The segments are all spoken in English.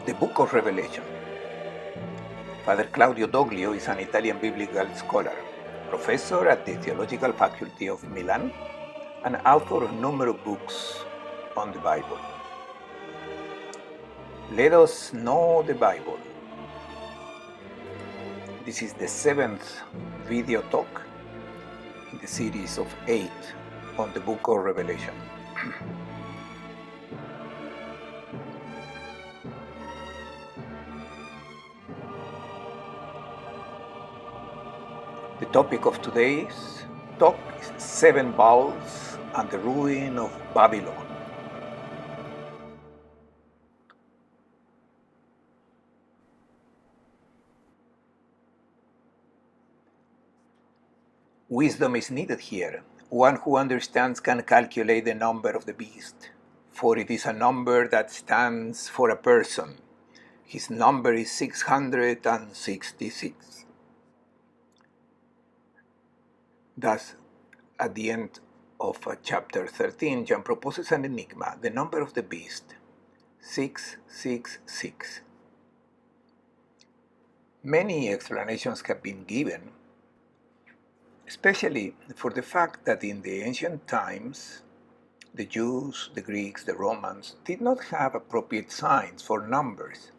The Book of Revelation. Father Claudio Doglio is an Italian biblical scholar, professor at the Theological Faculty of Milan, and author of numerous books on the Bible. Let us know the Bible. This is the 7th video talk in the series of 8 on the Book of Revelation. The topic of today's talk is 7 Bowls and the Ruin of Babylon. Wisdom is needed here. One who understands can calculate the number of the beast, for it is a number that stands for a person. His number is 666. Thus, at the end of chapter 13, John proposes an enigma, the number of the beast, 666. Many explanations have been given, especially for the fact that in the ancient times, the Jews, the Greeks, the Romans did not have appropriate signs for numbers.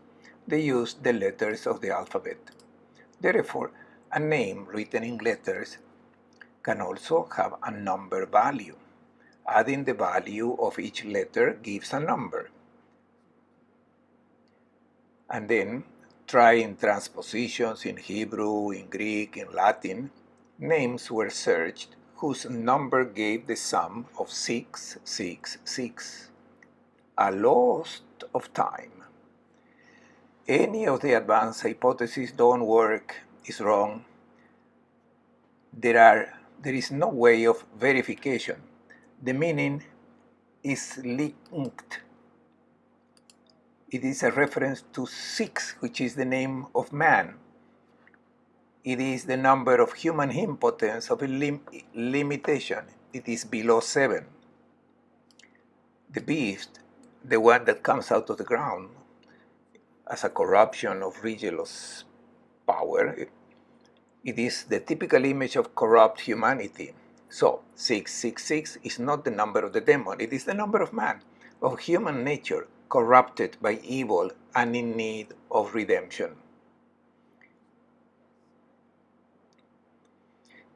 They used the letters of the alphabet. Therefore, a name written in letters can also have a number value. Adding the value of each letter gives a number. And then, trying transpositions in Hebrew, in Greek, in Latin, names were searched whose number gave the sum of 666. A loss of time. Any of the advanced hypotheses don't work, is wrong. There is no way of verification. The meaning is linked. It is a reference to 6, which is the name of man. It is the number of human impotence of a limitation. It is below 7. The beast, the one that comes out of the ground as a corruption of religious power, it is the typical image of corrupt humanity. So, 666 is not the number of the demon, it is the number of man, of human nature, corrupted by evil and in need of redemption.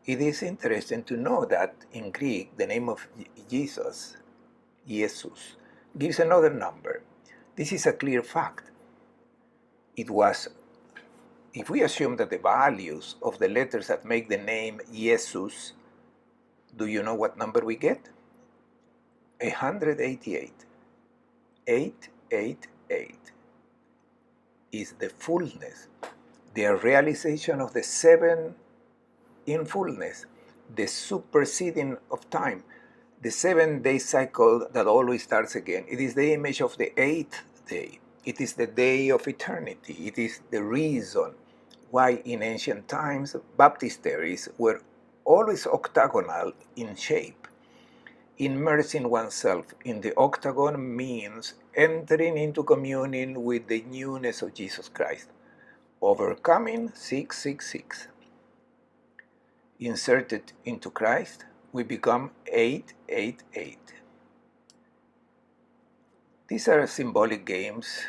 It is interesting to know that in Greek, the name of Jesus, gives another number. This is a clear fact. If we assume that the values of the letters that make the name Jesus, do you know what number we get? 188. 888 is the fullness, the realization of the 7 in fullness, the superseding of time, the 7-day cycle that always starts again. It is the image of the 8th day. It is the day of eternity. It is the reason why in ancient times baptisteries were always octagonal in shape. Immersing oneself in the octagon means entering into communion with the newness of Jesus Christ. Overcoming 666. Inserted into Christ, we become 888. These are symbolic games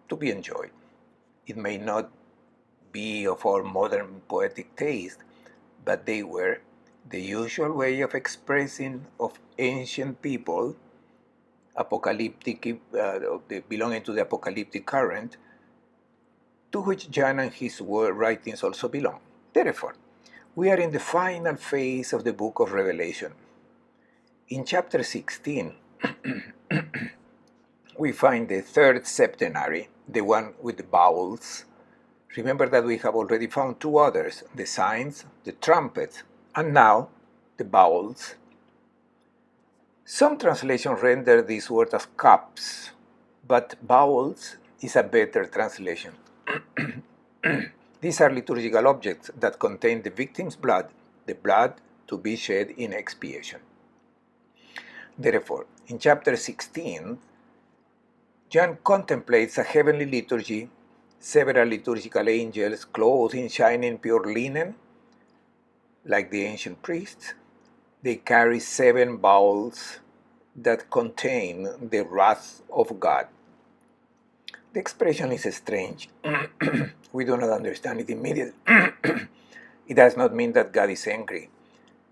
to be enjoyed. It may not be of our modern poetic taste, but they were the usual way of expressing of ancient people, apocalyptic, belonging to the apocalyptic current, to which John and his writings also belong. Therefore, we are in the final phase of the book of Revelation. In chapter 16, we find the third septenary, the one with the bowls. Remember that we have already found 2 others, the signs, the trumpets, and now the bowls. Some translations render this word as cups, but bowls is a better translation. These are liturgical objects that contain the victim's blood, the blood to be shed in expiation. Therefore, in chapter 16, John contemplates a heavenly liturgy, several liturgical angels clothed in shining pure linen, like the ancient priests. They carry 7 bowls that contain the wrath of God. The expression is strange. We do not understand it immediately. It does not mean that God is angry,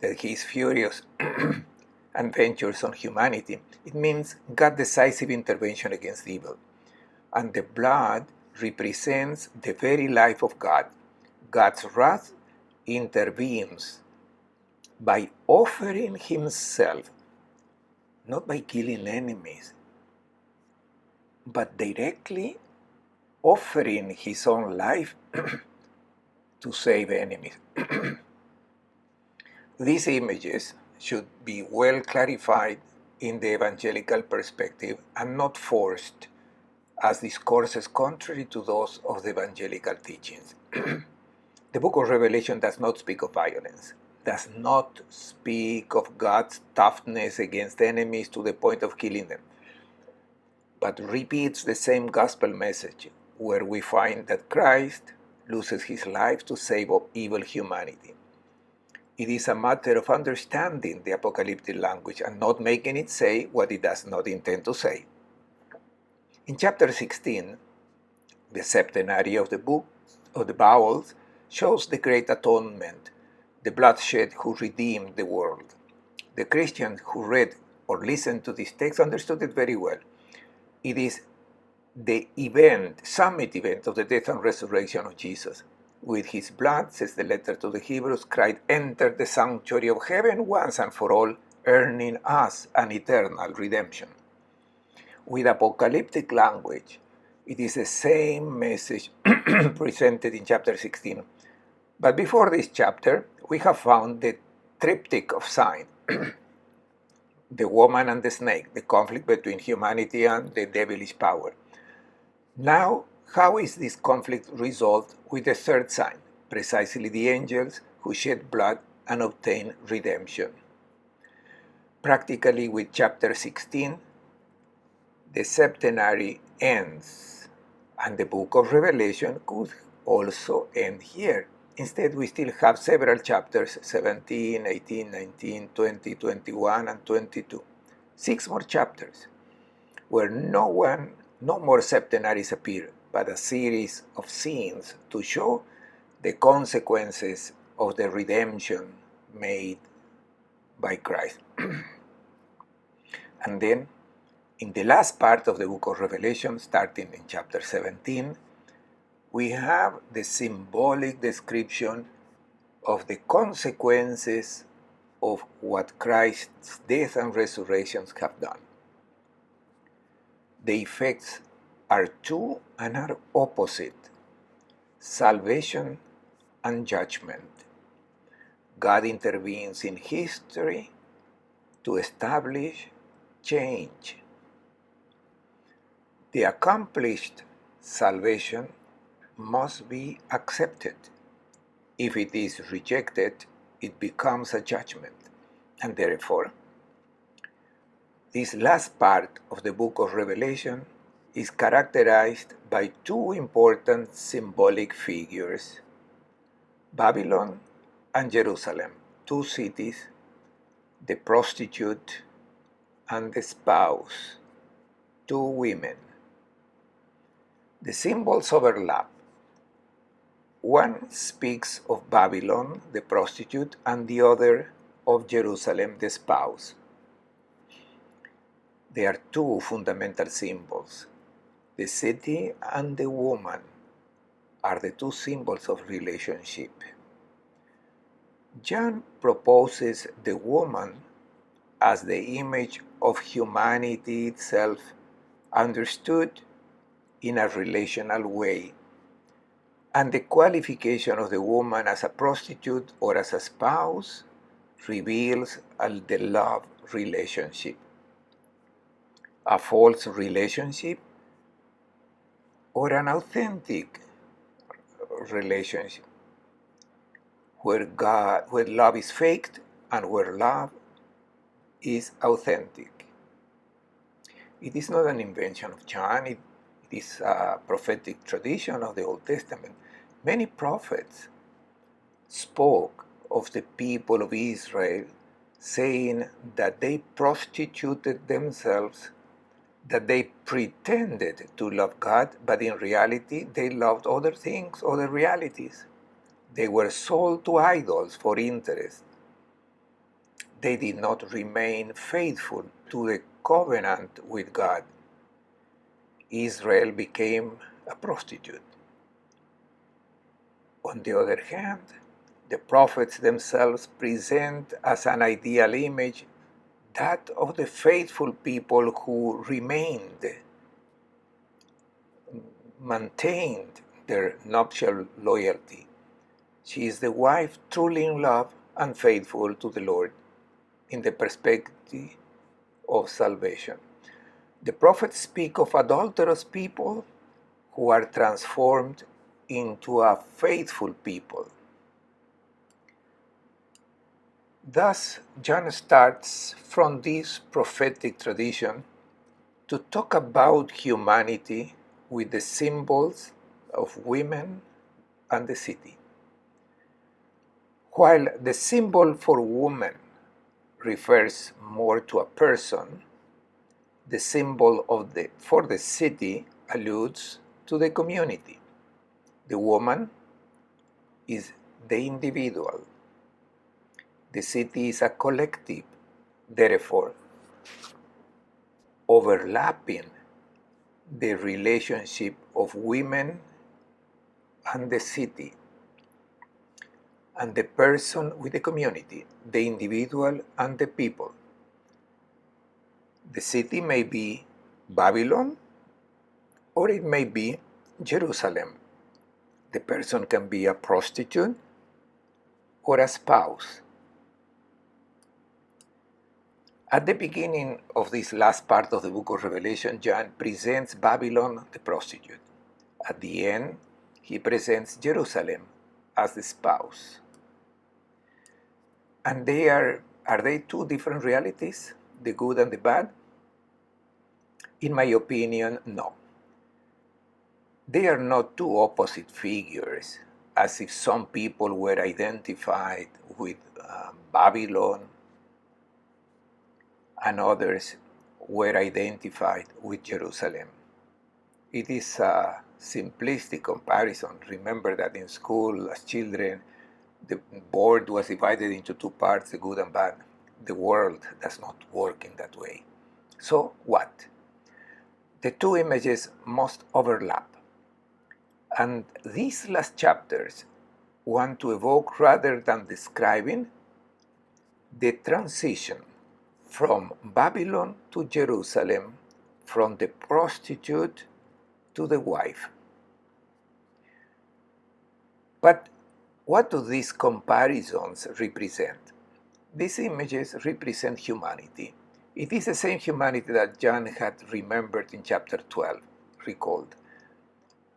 that he is furious and ventures on humanity. It means God's decisive intervention against evil. And the blood represents the very life of God. God's wrath intervenes by offering himself, not by killing enemies, but directly offering his own life to save enemies. These images should be well clarified in the evangelical perspective and not forced as discourses contrary to those of the evangelical teachings. The book of Revelation does not speak of violence, does not speak of God's toughness against enemies to the point of killing them, but repeats the same gospel message where we find that Christ loses his life to save evil humanity. It is a matter of understanding the apocalyptic language and not making it say what it does not intend to say. In chapter 16, the septenary of the book of the bowels shows the great atonement, the bloodshed who redeemed the world. The Christians who read or listened to this text understood it very well. It is the summit event of the death and resurrection of Jesus. With his blood, says the letter to the Hebrews, Christ entered the sanctuary of heaven once and for all, earning us an eternal redemption. With apocalyptic language, it is the same message presented in chapter 16. But before this chapter, we have found the triptych of signs. The woman and the snake, the conflict between humanity and the devilish power. Now, how is this conflict resolved with the third sign, precisely the angels who shed blood and obtain redemption? Practically, with chapter 16, the septenary ends, and the book of Revelation could also end here. Instead, we still have several chapters, 17, 18, 19, 20, 21, and 22. 6 more chapters, where no more septenaries appear, but a series of scenes to show the consequences of the redemption made by Christ. And then, in the last part of the book of Revelation, starting in chapter 17, we have the symbolic description of the consequences of what Christ's death and resurrections have done. The effects are two and are opposite: salvation and judgment. God intervenes in history to establish change. The accomplished salvation must be accepted. If it is rejected, it becomes a judgment. And therefore, this last part of the book of Revelation is characterized by 2 important symbolic figures: Babylon and Jerusalem, 2 cities, the prostitute and the spouse, 2 women. The symbols overlap. One speaks of Babylon, the prostitute, and the other of Jerusalem, the spouse. There are 2 fundamental symbols. The city and the woman are the 2 symbols of relationship. John proposes the woman as the image of humanity itself, understood in a relational way, and the qualification of the woman as a prostitute or as a spouse reveals the love relationship. A false relationship or an authentic relationship, where love is faked and where love is authentic. It is not an invention of John, it is a prophetic tradition of the Old Testament. Many prophets spoke of the people of Israel, saying that they prostituted themselves, that they pretended to love God, but in reality they loved other things, other realities. They were sold to idols for interest. They did not remain faithful to the covenant with God. Israel became a prostitute. On the other hand, the prophets themselves present as an ideal image that of the faithful people who maintained their nuptial loyalty. She is the wife truly in love and faithful to the Lord in the perspective of salvation. The prophets speak of adulterous people who are transformed into a faithful people. Thus, John starts from this prophetic tradition to talk about humanity with the symbols of women and the city. While the symbol for woman refers more to a person, the symbol for the city alludes to the community. The woman is the individual. The city is a collective, therefore, overlapping the relationship of women and the city, and the person with the community, the individual and the people. The city may be Babylon or it may be Jerusalem. The person can be a prostitute or a spouse. At the beginning of this last part of the book of Revelation, John presents Babylon, the prostitute. At the end, he presents Jerusalem as the spouse. And are they two different realities, the good and the bad? In my opinion, no. They are not two opposite figures, as if some people were identified with Babylon and others were identified with Jerusalem. It is a simplistic comparison. Remember that in school, as children, the board was divided into two parts, the good and bad. The world does not work in that way. So what? The two images must overlap. And these last chapters want to evoke, rather than describing, the transition from Babylon to Jerusalem, from the prostitute to the wife. But what do these comparisons represent? These images represent humanity. It is the same humanity that John had remembered in chapter 12, recalled.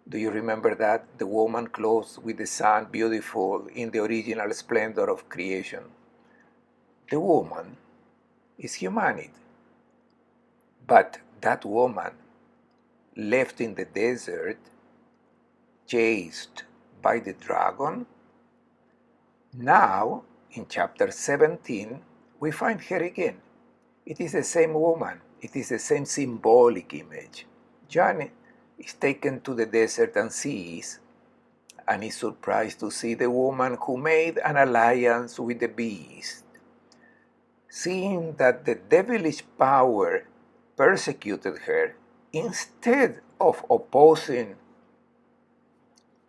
Do you remember that? The woman clothed with the sun, beautiful in the original splendor of creation. The woman is humanity. But that woman, left in the desert, chased by the dragon, now, in chapter 17, we find her again. It is the same woman. It is the same symbolic image. John is taken to the desert and sees, and is surprised to see the woman who made an alliance with the beast. Seeing that the devilish power persecuted her, instead of opposing,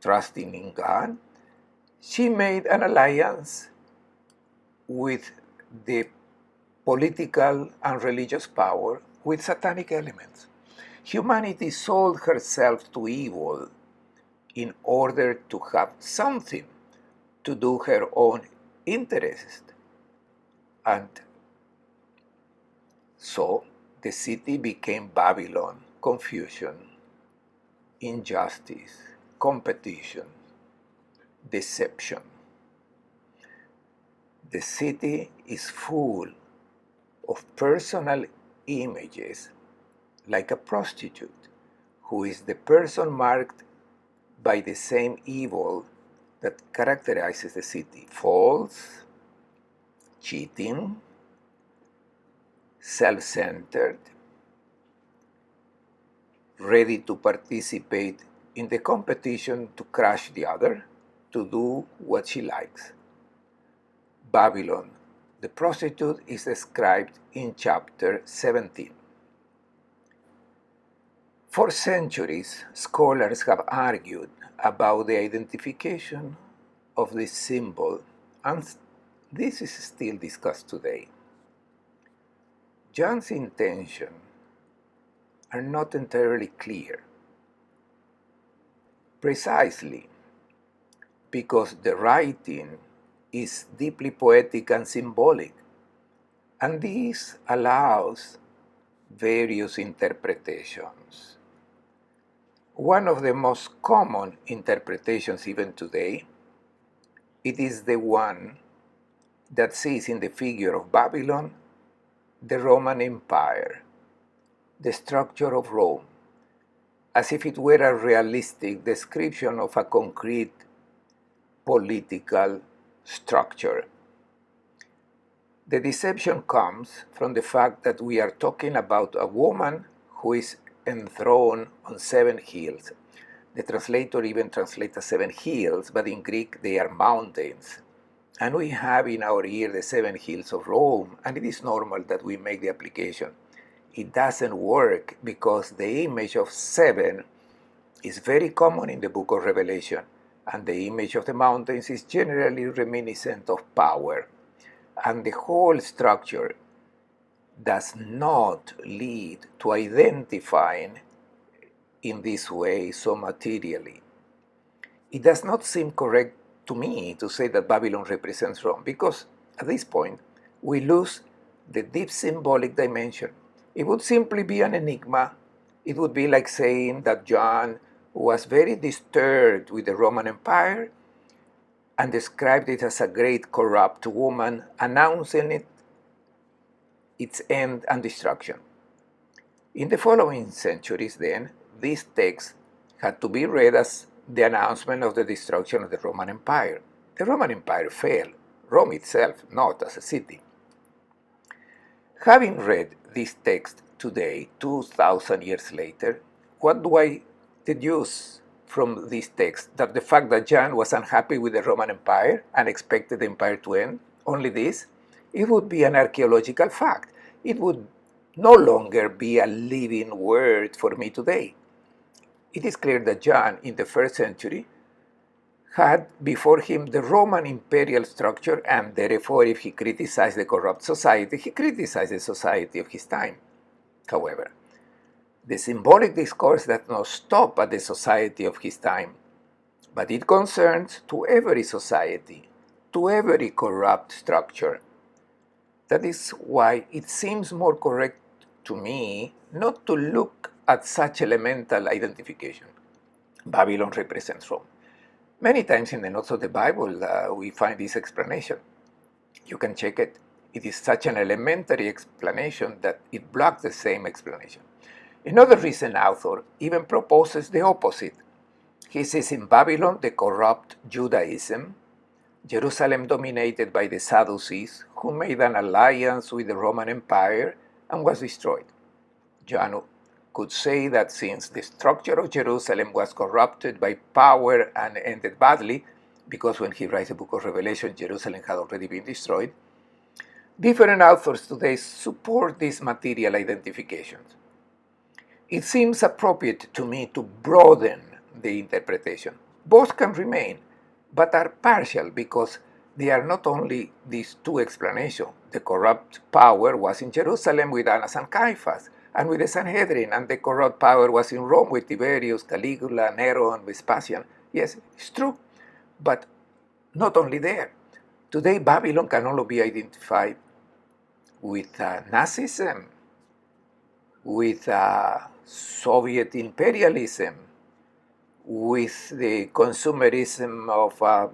trusting in God, she made an alliance with the political and religious power with satanic elements. Humanity sold herself to evil in order to have something to do her own interest. And so the city became Babylon, confusion, injustice, competition, deception. The city is full of personal images like a prostitute, who is the person marked by the same evil that characterizes the city: false, cheating, self-centered, ready to participate in the competition to crush the other, to do what she likes. Babylon, the prostitute, is described in chapter 17. For centuries, scholars have argued about the identification of this symbol, and this is still discussed today. John's intentions are not entirely clear, precisely because the writing is deeply poetic and symbolic, and this allows various interpretations. One of the most common interpretations even today, it is the one that sees in the figure of Babylon the Roman Empire, the structure of Rome, as if it were a realistic description of a concrete political structure. The deception comes from the fact that we are talking about a woman who is enthroned on 7 hills. The translator even translates as 7 hills, but in Greek they are mountains. And we have in our ear the 7 hills of Rome, and it is normal that we make the application. It doesn't work because the image of 7 is very common in the book of Revelation, and the image of the mountains is generally reminiscent of power. And the whole structure does not lead to identifying in this way so materially. It does not seem correct to me to say that Babylon represents Rome, because at this point we lose the deep symbolic dimension. It would simply be an enigma. It would be like saying that John was very disturbed with the Roman Empire and described it as a great corrupt woman, announcing its end and destruction. In the following centuries, then, this text had to be read as the announcement of the destruction of the Roman Empire. The Roman Empire fell, Rome itself not as a city. Having read this text today, 2,000 years later, what do I deduce from this text? That the fact that John was unhappy with the Roman Empire and expected the empire to end, only this? It would be an archaeological fact. It would no longer be a living word for me today. It is clear that John, in the first century, had before him the Roman imperial structure, and therefore, if he criticized the corrupt society, he criticized the society of his time. However, the symbolic discourse does not stop at the society of his time, but it concerns to every society, to every corrupt structure. That is why it seems more correct to me not to look at such elemental identification. Babylon represents Rome. Many times in the notes of the Bible, we find this explanation. You can check it. It is such an elementary explanation that it blocks the same explanation. Another recent author even proposes the opposite. He says in Babylon, the corrupt Judaism, Jerusalem dominated by the Sadducees, who made an alliance with the Roman Empire and was destroyed. John could say that since the structure of Jerusalem was corrupted by power and ended badly, because when he writes the book of Revelation, Jerusalem had already been destroyed, different authors today support these material identifications. It seems appropriate to me to broaden the interpretation. Both can remain, but are partial because they are not only these two explanations. The corrupt power was in Jerusalem with Annas and Caiaphas, and with the Sanhedrin, and the corrupt power was in Rome with Tiberius, Caligula, Nero, and Vespasian. Yes, it's true, but not only there. Today, Babylon can only be identified with Nazism, with Soviet imperialism, with the consumerism of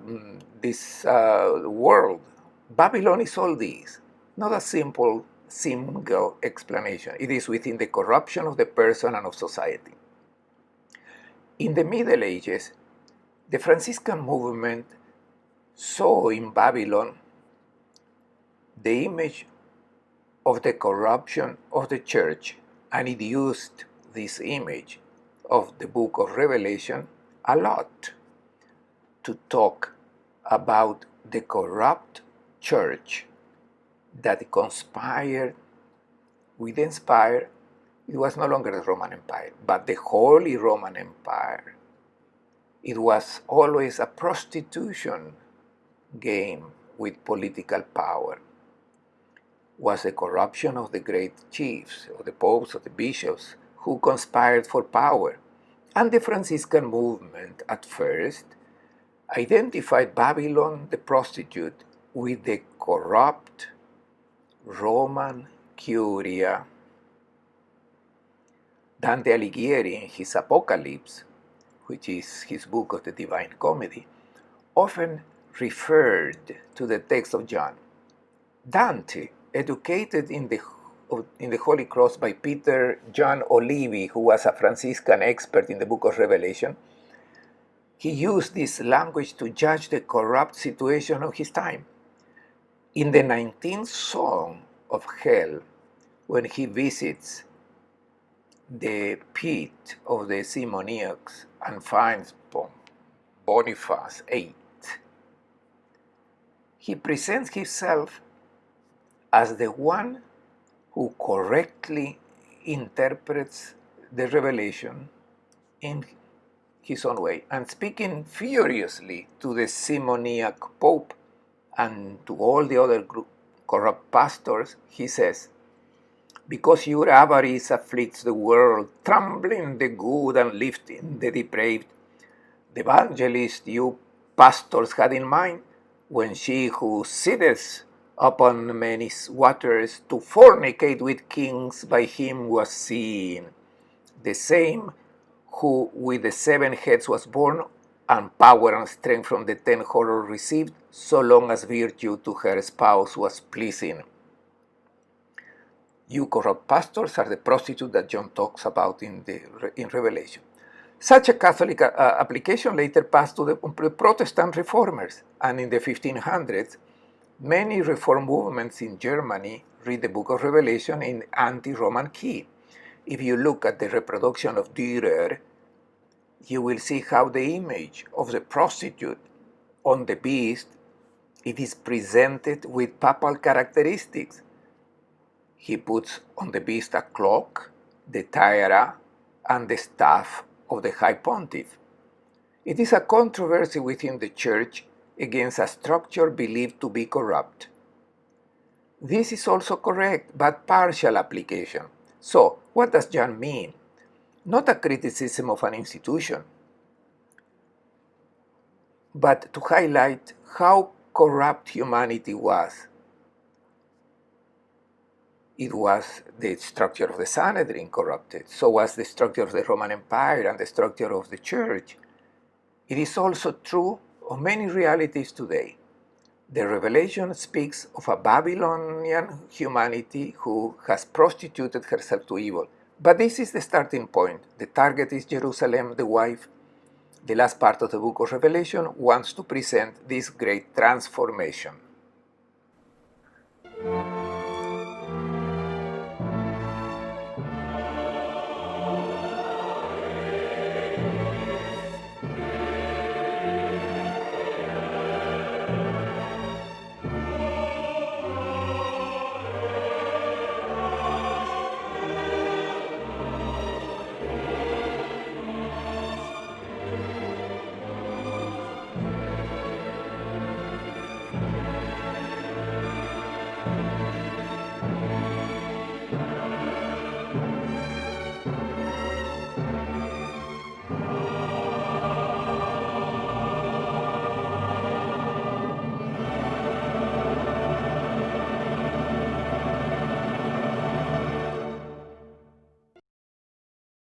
this world. Babylon is all these, not a simple single explanation. It is within the corruption of the person and of society. In the Middle Ages, the Franciscan movement saw in Babylon the image of the corruption of the church, and it used this image of the book of Revelation a lot to talk about the corrupt church that conspired with the empire. It was no longer the Roman Empire, but the Holy Roman Empire. It was always a prostitution game with political power. Was the corruption of the great chiefs, of the popes, of the bishops, who conspired for power. And the Franciscan movement, at first, identified Babylon, the prostitute, with the corrupt Roman Curia. Dante Alighieri, in his Apocalypse, which is his book of the Divine Comedy, often referred to the text of John. Dante, educated in the Holy Cross by Peter John Olivi, who was a Franciscan expert in the book of Revelation, he used this language to judge the corrupt situation of his time. In the 19th Song of Hell, when he visits the pit of the Simoniacs and finds Boniface VIII, he presents himself as the one who correctly interprets the revelation in his own way, and speaking furiously to the Simoniac Pope and to all the other corrupt pastors, he says, "Because your avarice afflicts the world, trampling the good and lifting the depraved, the evangelist you pastors had in mind, when she who sitteth upon many waters to fornicate with kings by him was seen, the same who with the 7 heads was born, and power and strength from the 10 horrors received, so long as virtue to her spouse was pleasing." You corrupt pastors are the prostitute that John talks about in Revelation. Such a Catholic application later passed to the Protestant reformers, and in the 1500s, many reform movements in Germany read the book of Revelation in anti-Roman key. If you look at the reproduction of Dürer, you will see how the image of the prostitute on the beast, it is presented with papal characteristics. He puts on the beast a cloak, the tiara, and the staff of the High Pontiff. It is a controversy within the Church against a structure believed to be corrupt. This is also correct, but partial application. So, what does John mean? Not a criticism of an institution, but to highlight how corrupt humanity was. It was the structure of the Sanhedrin corrupted, so was the structure of the Roman Empire and the structure of the Church. It is also true of many realities today. The Revelation speaks of a Babylonian humanity who has prostituted herself to evil. But this is the starting point. The target is Jerusalem, the wife. The last part of the book of Revelation wants to present this great transformation.